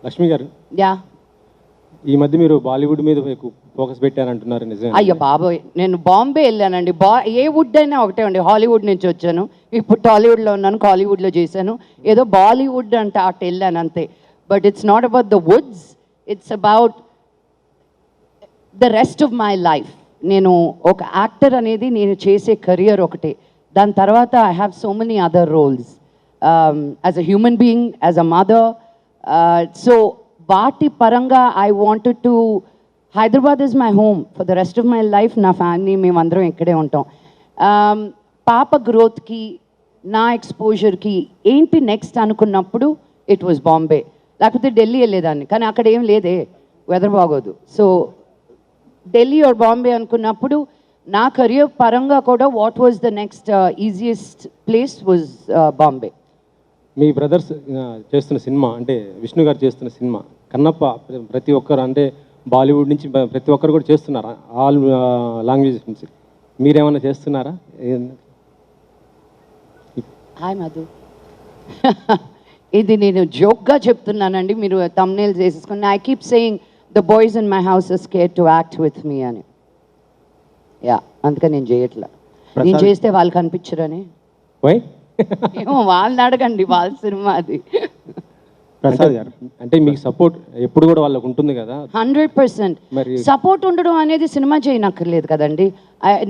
లక్ష్మి గారు, యా. ఈ మధ్య మీరు బాలీవుడ్ మీద ఎక్కువ ఫోకస్ పెట్టారంటున్నారు, నిజమే? అయ్యో బాబోయ్, నేను బాంబే వెళ్ళానండి. ఏ వుడ్ అయినా ఒకటే అండి. హాలీవుడ్ నుంచి వచ్చాను, ఇప్పుడు టాలీవుడ్లో ఉన్నాను, కాలీవుడ్లో చేశాను. ఏదో బాలీవుడ్ అంటే అటు వెళ్ళాను అంతే. But it's not about the Woods, it's about the rest of my life. నేను ఒక యాక్టర్ అనేది నేను చేసే కెరియర్ ఒకటే. దాని తర్వాత I have so many other roles as a human being, as a mother. So వాటి పరంగా I wanted to, Hyderabad is my home for the rest of my life. నా ఫ్యామిలీ మేమందరం ఇక్కడే ఉంటాం. పాప గ్రోత్కి, నా ఎక్స్పోజర్కి ఏంటి నెక్స్ట్ అనుకున్నప్పుడు ఇట్ వాజ్ బాంబే. లేకపోతే ఢిల్లీ వెళ్ళేదాన్ని, కానీ అక్కడ ఏం లేదే, వెదర్ బాగోదు. సో ఢిల్లీ ఆర్ బాంబే అనుకున్నప్పుడు నా కెరియర్ పరంగా కూడా what was the next easiest place was Bombay. Me brothers చేస్తున్న సినిమా, అంటే విష్ణు గారు చేస్తున్న సినిమా కన్నప్ప, ప్రతి ఒక్కరు అంటే బాలీవుడ్ నుంచి ప్రతి ఒక్కరు కూడా చేస్తున్నారా? ఆల్ లాంగ్వేజెస్ నుంచి మీరేమన్నా చేస్తున్నారా? హాయ్ మధు. ఇది నేను జోక్గా చెప్తున్నానండి, మీరు థంబ్నెయిల్స్ వేసేసుకుని. I keep saying the boys in my house are scared to act with me అని. యా, అందుకని నేను చేయట్లా. నేను చేస్తే వాళ్ళు కనిపించరని. వై? ఏమో వాళ్ళని అడగండి, వాళ్ళ సినిమా అది. ప్రసాద్ గారు, అంటే మీకు సపోర్ట్ ఎప్పుడు కూడా వాళ్ళకు ఉంటుంది కదా? 100%. సపోర్ట్ ఉండడం అనేది సినిమా చేయనక్కర్లేదు కదండి.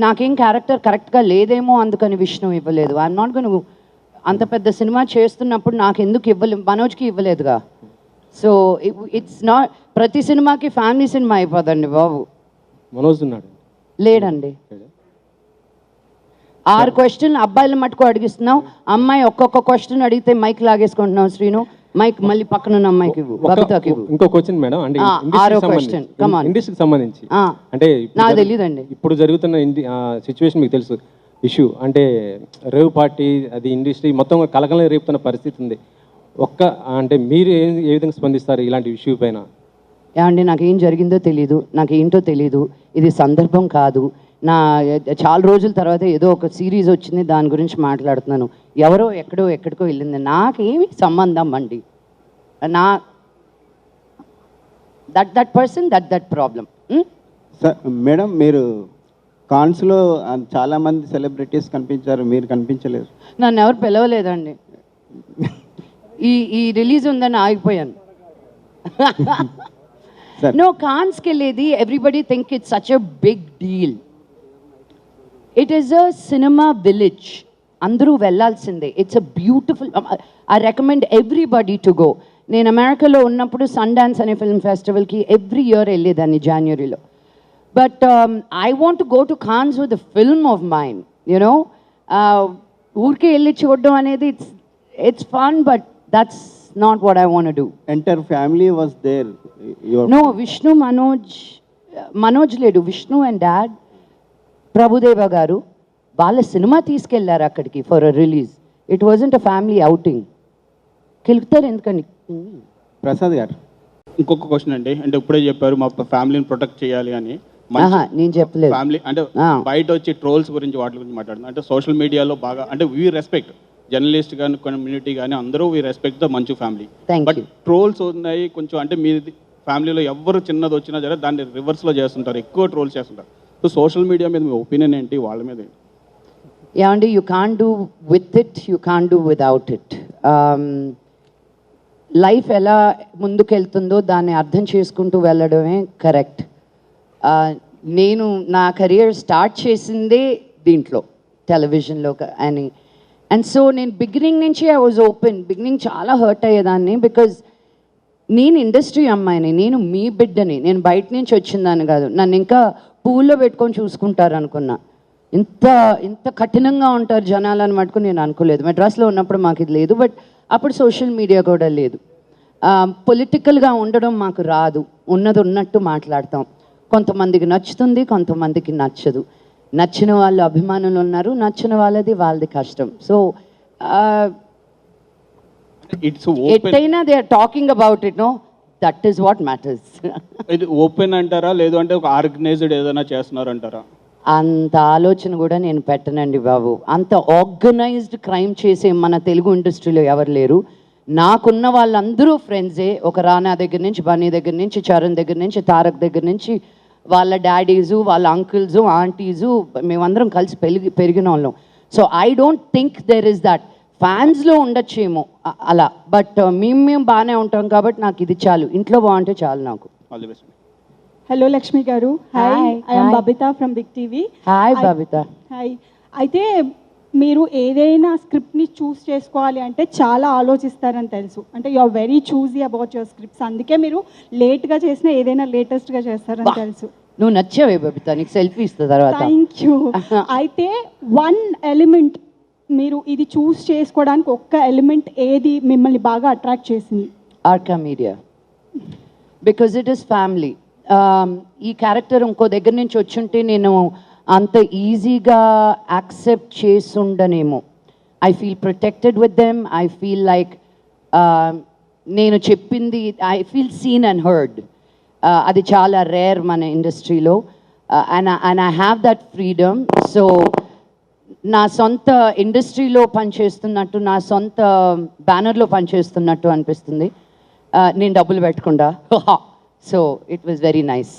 నాకేం క్యారెక్టర్ కరెక్ట్గా లేదేమో అందుకని విష్ణు ఇవ్వలేదు. I'm not gone. అంత పెద్ద సినిమా చేస్తున్నప్పుడు నాకు ఎందుకు ఇవ్వలేదు? మనోజ్కి ఇవ్వలేదుగా. సో ఇట్స్ నాట్ ప్రతి సినిమాకి ఫ్యామిలీ సినిమా అయిపోదండి బాబు. మనోజ్ ఉన్నాడు? లేడండి. 6 క్వశ్చన్ అబ్బాయిల మటుకు అడిగిస్తున్నావు, అమ్మాయి ఒక్కొక్క క్వశ్చన్ అడిగితే మైక్ లాగేసుకుంటున్నావు. శ్రీను, మైక్ మళ్ళీ పక్కన ఉన్న అమ్మాయికి ఇవ్వు, బబితాకి ఇవ్వు. ఇంకో క్వశ్చన్ మేడం, అంటే ఇండస్ట్రీకి సంబంధించి, అంటే నాకు తెలియదండి. ఇప్పుడు జరుగుతున్న సిచ్యువేషన్ మీకు తెలుసు, ఇష్యూ అంటే రేవ్ పార్టీ, అది ఇండస్ట్రీ మొత్తం కలకలం రేపుతున్న పరిస్థితి ఉంది. అంటే మీరు ఏ విధంగా స్పందిస్తారు ఇలాంటి ఇష్యూ పైన? ఏమండి, నాకేం జరిగిందో తెలీదు, నాకేంటో తెలీదు. ఇది సందర్భం కాదు. చాలా రోజుల తర్వాత ఏదో ఒక సిరీస్ వచ్చింది, దాని గురించి మాట్లాడుతున్నాను. ఎవరో ఎక్కడికో వెళ్ళింది, నాకేమి సంబంధం అండి. నా that person that problem. Sir madam, మీరు కాన్స్లో చాలామంది సెలబ్రిటీస్ కనిపించారు, మీరు కనిపించలేదు. నన్ను ఎవరు పిలవలేదండి. ఈ రిలీజ్ ఉందని ఆగిపోయాను. నో, కాన్స్కి వెళ్ళేది everybody think it's such a big deal. It is a cinema village, అందరూ వెళ్ళాల్సిందే. It's a beautiful, I recommend everybody to go. నేను అమెరికాలో ఉన్నప్పుడు సన్ డాన్స్ అనే ఫిల్మ్ ఫెస్టివల్కి ఎవ్రీ ఇయర్ వెళ్ళేదాన్ని జనవరిలో. But I want to go to Cannes with the film of mind, you know. ఊరికే వెళ్ళి చూడడం అనేది it's fun, but that's not what I want to do. Entire family was there. No, Vishnu, Manoj ledu. Vishnu and dad, Prabhudeva garu, వాళ్ళ cinema తీసుకెళ్లారు అక్కడికి for a release. It wasn't a family outing. కెలుగుతారు ఎందుకని? ప్రసాద్ గారు, ఇంకొక question అండి. అంటే ఇప్పుడే చెప్పారు మా ఫ్యామిలీని ప్రొటెక్ట్ చేయాలి అని. నేను చెప్పలేదు. ఫ్యామిలీ అంటే బయట వచ్చి ట్రోల్స్ గురించి, వాటి గురించి మాట్లాడుతున్నాం. అంటే సోషల్ మీడియాలో బాగా, అంటే వీ రెస్పెక్ట్ జర్నలిస్ట్ కానీ, కమ్యూనిటీ కానీ, అందరూ వీ రెస్పెక్ట్ ద మంచు ఫ్యామిలీ. బట్ ట్రోల్స్ ఉన్నాయి కొంచెం. అంటే మీ ఫ్యామిలీలో ఎవరు చిన్నది వచ్చినా సరే దాన్ని రివర్స్లో చేస్తుంటారు, ఎక్కువ ట్రోల్స్ చేస్తుంటారు. సో సోషల్ మీడియా మీద మీ ఒపీనియన్ ఏంటి, వాళ్ళ మీద? ఏమండి, you can't do with it, you can't do without it. Life ఎలా ముందుకెళ్తుందో దాన్ని అర్థం చేసుకుంటూ వెళ్ళడమే కరెక్ట్. నేను నా కెరియర్ స్టార్ట్ చేసిందే దీంట్లో, టెలివిజన్లో అని. అండ్ సో నేను బిగినింగ్ నుంచి ఐ వాజ్ ఓపెన్. బిగినింగ్ చాలా హర్ట్ అయ్యేదాన్ని, బికాజ్ నేను ఇండస్ట్రీ అమ్మాయిని, నేను మీ బిడ్డని, నేను బయట నుంచి వచ్చిందాన్ని కాదు. నన్ను ఇంకా పూల్లో పెట్టుకొని చూసుకుంటారు అనుకున్నా. ఇంత కఠినంగా ఉంటారు జనాలని మటుకు నేను అనుకోలేదు. మెడ్రాస్లో ఉన్నప్పుడు మాకు ఇది లేదు, బట్ అప్పుడు సోషల్ మీడియా కూడా లేదు. పొలిటికల్గా ఉండడం మాకు రాదు, ఉన్నది ఉన్నట్టు మాట్లాడతాం. కొంతమందికి నచ్చుతుంది, కొంతమందికి నచ్చదు. నచ్చిన వాళ్ళు అభిమానులు ఉన్నారు, నచ్చిన వాళ్ళది కష్టం. సో ఎట్టయినా they are talking about it, no, that is what matters. ఇది ఓపెన్ అంటారా, లేదు అంటే ఒక ఆర్గనైజ్డ్ ఏదైనా చేస్తున్నారు అంటారా? అంత ఆలోచన కూడా నేను పెట్టనండి బాబు. అంత ఆర్గనైజ్డ్ క్రైమ్ చేసే మన తెలుగు ఇండస్ట్రీలో ఎవరు లేరు. నాకున్న వాళ్ళందరూ ఫ్రెండ్సే. ఒక రానా దగ్గర నుంచి, బన్నీ దగ్గర నుంచి, చరణ్ దగ్గర నుంచి, తారక్ దగ్గర నుంచి, వాళ్ళ డాడీసు, వాళ్ళ అంకుల్సు, ఆంటీసు, మేమందరం కలిసి పెరిగిన వాళ్ళం. So I don't think there is that. ఫ్యాన్స్లో ఉండొచ్చేమో అలా, బట్ మేము బాగానే ఉంటాం కాబట్టి నాకు ఇది చాలు, ఇంట్లో బాగుంటే చాలు నాకు. All the best. Hello Lakshmi garu. Hi. Hi, I'm Hi. Babita from big TV. Hi Babita. Hi. అయితే మీరు ఏదైనా స్క్రిప్ట్ని చూస్ చేసుకోవాలి అంటే చాలా ఆలోచిస్తారని తెలుసు. అంటే you are very choosy about your scripts. అందుకే మీరు లేట్గా చేసిన ఏదైనా లేటెస్ట్గా చేస్తారని తెలుసు. నువ్వు నచ్చావే బబిత, నీకు సెల్ఫీ ఇస్తా తర్వాత. Thank you. అయితే వన్ ఎలిమెంట్, మీరు ఇది చూస్ చేసుకోవడానికి ఒక్క ఎలిమెంట్ ఏది మిమ్మల్ని బాగా అట్రాక్ట్ చేసింది? Arka Media, because it is family. ఈ క్యారెక్టర్ ఇంకో దగ్గర నుంచి వచ్చుంటే నేను అంత ఈజీగా యాక్సెప్ట్ చేసుండనేమో. I feel protected with them. I feel like నేను చెప్పింది, I feel seen and heard. అది చాలా రేర్ మన ఇండస్ట్రీలో. And I have that freedom. So నా సొంత ఇండస్ట్రీలో పనిచేస్తున్నట్టు, నా సొంత బ్యానర్లో పనిచేస్తున్నట్టు అనిపిస్తుంది, నేను డబ్బులు పెట్టకుండా. So it was very nice.